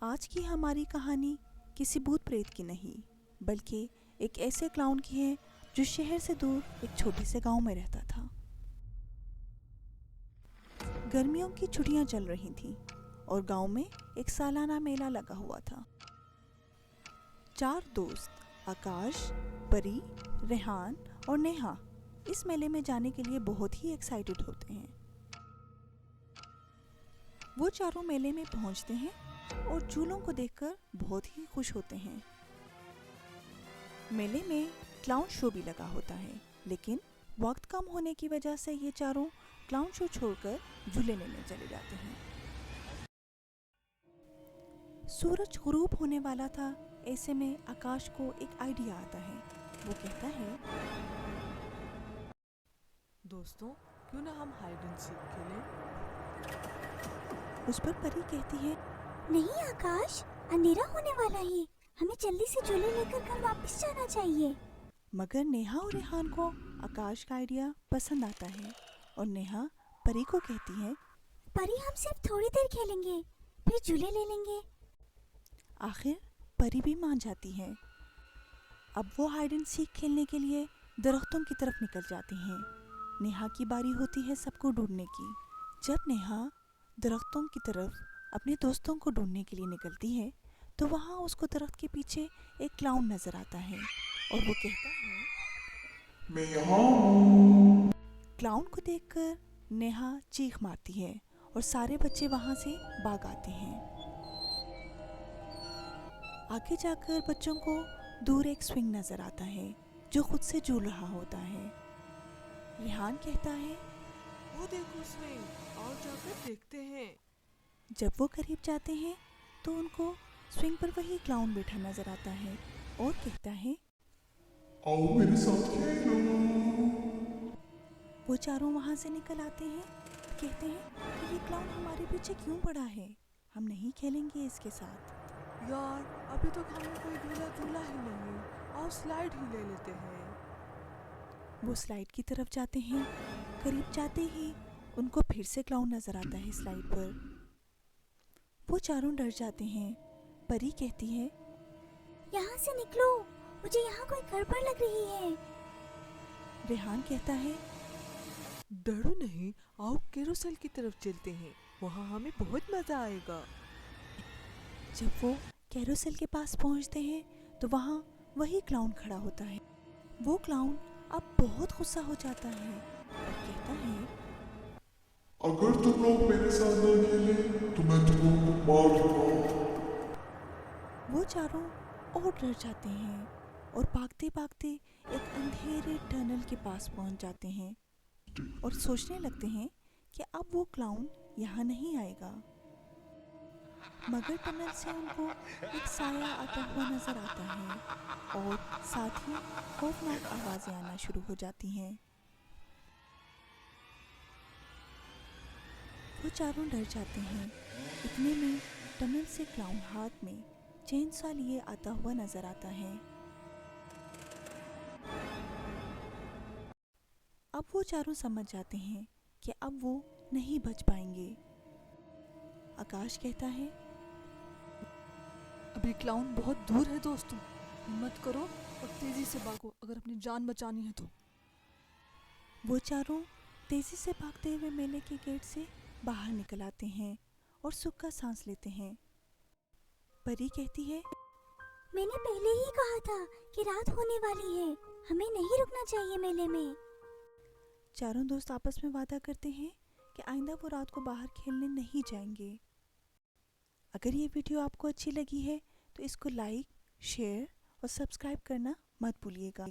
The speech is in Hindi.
आज की हमारी कहानी किसी भूत प्रेत की नहीं, बल्कि एक ऐसे क्लाउन की है जो शहर से दूर एक छोटे से गांव में रहता था। गर्मियों की छुट्टियां चल रही थीं और गांव में एक सालाना मेला लगा हुआ था। 4 दोस्त आकाश, परी, रेहान और नेहा इस मेले में जाने के लिए बहुत ही एक्साइटेड होते हैं। वो चारों मेले में पहुंचते हैं और झूलों को देखकर बहुत ही खुश होते हैं। मेले में क्लाउन शो भी लगा होता है, लेकिन वक्त कम होने की वजह से ये चारों क्लाउन शो छोड़कर झूले लेने चले जाते हैं। सूरज गुरूब होने वाला था। ऐसे में आकाश को एक आइडिया आता है। वो कहता है, दोस्तों, क्यों ना हम हाइड एंड सीक खेलें? उस पर परी कहती है, नहीं आकाश, अंधेरा होने वाला है, हमें जल्दी से झूले लेकर घर वापस जाना चाहिए। मगर नेहा और रेहान को आकाश का आइडिया पसंद आता है और नेहा परी को कहती है, परी, हम सिर्फ थोड़ी देर खेलेंगे, फिर झूले ले लेंगे। आखिर परी भी मान जाती है। अब वो हाइड एंड सीक खेलने के लिए दरख्तों की तरफ निकल जाती हैं। नेहा की बारी होती है सबको ढूंढने की। जब नेहा दरख्तों की तरफ अपने दोस्तों को ढूंढने के लिए निकलती है तो वहाँ उसको दरख्त के पीछे एक क्लाउन नजर आता है और वो कहता है, मैं यहाँ हूँ। क्लाउन को देखकर नेहा चीख मारती है और सारे बच्चे वहाँ से भाग आते हैं। आगे जाकर बच्चों को दूर एक स्विंग नजर आता है जो खुद से झूल रहा होता है। रेहान कहता है, वो देखो स्विंग, आओ जाकर देखते हैं। जब वो करीब जाते हैं तो उनको स्विंग पर वही क्लाउन बैठा नजर आता है और कहता है, आओ मेरे साथ खेलो। वो चारों वहाँ से निकल आते हैं। कहते हैं कि ये क्लाउन हमारे पीछे क्यों पड़ा है, हम नहीं खेलेंगे इसके साथ। यार, अभी तक हमने कोई झूला झूला ही नहीं, आओ स्लाइड ही ले लेते हैं। वो स्लाइड की तरफ जाते हैं। करीब जाते ही उनको फिर से क्लाउन नजर आता है स्लाइड पर। वो चारों डर जाते हैं। परी कहती है, यहाँ से निकलो, मुझे यहाँ कोई गड़बड़ लग रही है। रेहान कहता है, डरो नहीं, आओ कैरोसेल की तरफ चलते हैं, वहाँ हमें बहुत मजा आएगा। जब वो कैरोसेल के पास पहुंचते हैं तो वहाँ वही क्लाउन खड़ा होता है। वो क्लाउन अब बहुत गुस्सा हो जाता है और कहता है, अगर तुम लोग मेरे साथ ना खेले तो मैं तुम लोगों को मार दूंगा। वो चारों और डर जाते हैं और भागते भागते एक अंधेरे टनल के पास पहुंच जाते हैं और सोचने लगते हैं कि अब वो क्लाउन यहाँ नहीं आएगा। मगर टनल से उनको एक साया आता हुआ नजर आता है और साथ ही खौफनाक आवाजें आना शुरू हो जाती हैं। वो चारों डर जाते हैं। इतने में टनल से क्लाउन हाथ में चेन सा लिए आता हुआ नजर आता है। अब वो चारों समझ जाते हैं कि अब वो नहीं बच पाएंगे। आकाश कहता है, अभी क्लाउन बहुत दूर है दोस्तों, हिम्मत करो और तेजी से भागो अगर अपनी जान बचानी है तो। वो चारों तेजी से भागते हुए मेले के गेट से बाहर निकल आते हैं और सुख का सांस लेते हैं। परी कहती है, मैंने पहले ही कहा था कि रात होने वाली है, हमें नहीं रुकना चाहिए मेले में। चारों दोस्त आपस में वादा करते हैं कि आइंदा वो रात को बाहर खेलने नहीं जाएंगे। अगर ये वीडियो आपको अच्छी लगी है तो इसको लाइक, शेयर और सब्सक्राइब करना मत भूलिएगा।